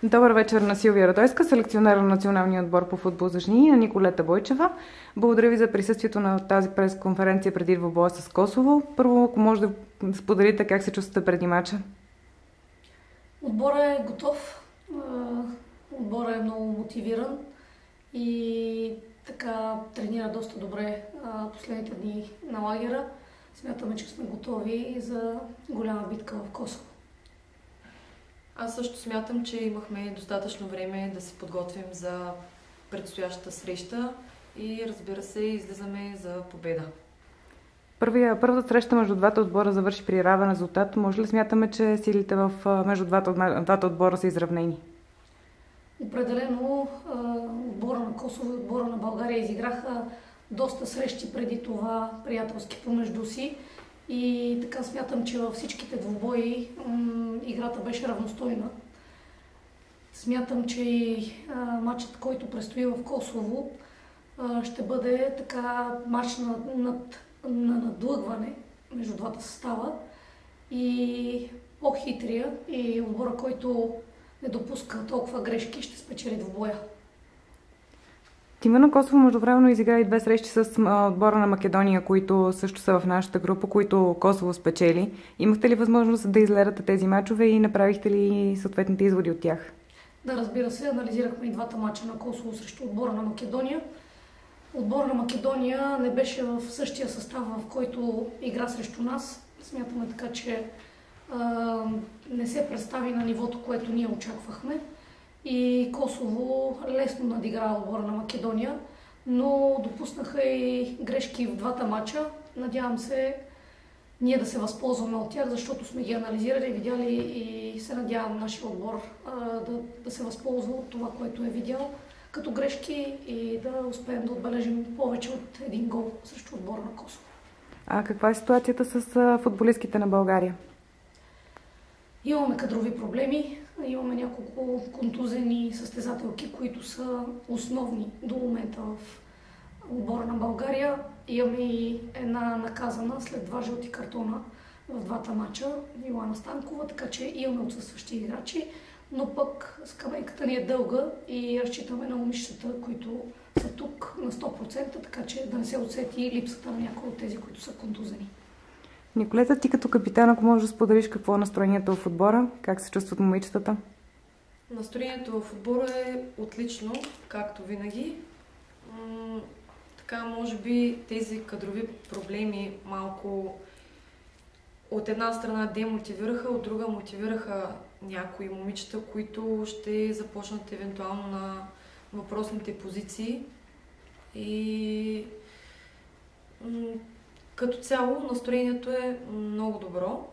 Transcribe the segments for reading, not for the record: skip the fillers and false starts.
Добър вечер на Силвия Радойска, селекционер на националния отбор по футбол за жени, и на Николета Бойчева. Благодаря ви за присъствието на тази пресконференция преди двубоя с Косово. Първо, ако може да споделите как се чувствате преди мача. Отборът е готов, отборът е много мотивиран и така тренира доста добре последните дни на лагера. Смятаме, че сме готови за голяма битка в Косово. Аз също смятам, че имахме достатъчно време да се подготвим за предстоящата среща и, разбира се, излизаме за победа. Първата среща между двата отбора завърши при равен резултат. Може ли смятаме, че силите между двата отбора са изравнени? Определено отбора на Косово и отбора на България изиграха доста срещи преди това приятелски помежду си. И така смятам, че във всичките двубои играта беше равностойна. Смятам, че и матчът, който предстои в Косово, ще бъде така матч на надлъгване между двата състава. И по-хитрия и отбора, който не допуска толкова грешки, ще спечели двубоя. Тима на Косово междувременно изигра и две срещи с отбора на Македония, които също са в нашата група, които Косово спечели. Имахте ли възможност да изгледате тези мачове и направихте ли съответните изводи от тях? Да, разбира се, анализирахме и двата мача на Косово срещу отбора на Македония. Отбора на Македония не беше в същия състав, в който игра срещу нас. Смятаме така, че не се представи на нивото, което ние очаквахме. И Косово лесно надигра отбора на Македония, но допуснаха и грешки в двата мача. Надявам се ние да се възползваме от тях, защото сме ги анализирали, видяли и се надявам нашия отбор да се възползва от това, което е видял като грешки и да успеем да отбележим повече от един гол срещу отбора на Косово. А каква е ситуацията с футболистките на България? Имаме кадрови проблеми, имаме няколко контузени състезателки, които са основни до момента в отбора на България. Имаме и една наказана след 2 жълти картона в двата мача, Йоана Станкова, така че имаме отсъстващи играчи, но пък скамейката ни е дълга и разчитаме на момичетата, които са тук на 100%, така че да не се усети липсата на някои от тези, които са контузени. Николета, ти като капитан, ако можеш да споделиш какво е настроението в отбора, как се чувстват момичетата? Настроението в отбора е отлично, както винаги. Така, може би тези кадрови проблеми малко от една страна демотивираха, от друга мотивираха някои момичета, които ще започнат евентуално на въпросните позиции. И като цяло настроението е много добро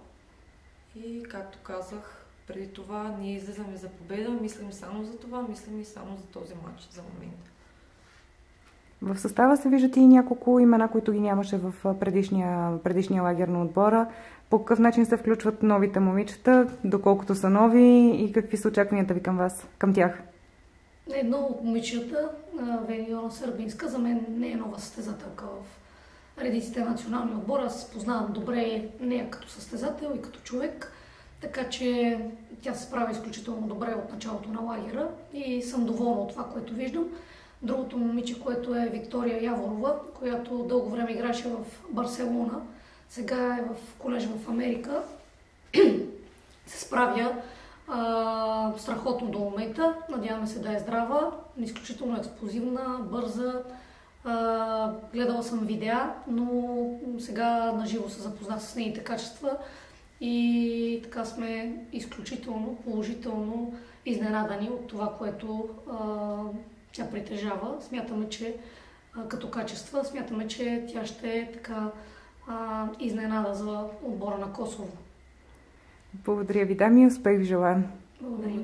и, както казах преди това, ние излизаме за победа, мислим само за това, мислим и само за този матч за момента. В състава се виждат и няколко имена, които ги нямаше в предишния лагер на отбора. По какъв начин се включват новите момичета, доколкото са нови и какви са очакванията ви към тях? Едно от момичета, Вениона Сърбинска, за мен не е нова състезателка в редиците на националния отбор. Аз познавам добре нея като състезател и като човек, така че тя се справя изключително добре от началото на лагера и съм доволна от това, което виждам. Другото момиче, което е Виктория Яворова, която дълго време играше в Барселона, сега е в колежа в Америка, се справя страхотно до момента. Надяваме се да е здрава, изключително експлозивна, бърза. Гледала съм видеа, но сега наживо се запознах с нейните качества и така сме изключително положително изненадани от това, което тя притежава. Смятаме, че като качества, смятаме, че тя ще е така изненада за отбора на Косово. Благодаря ви, дами, успех ви желаем. Благодарим.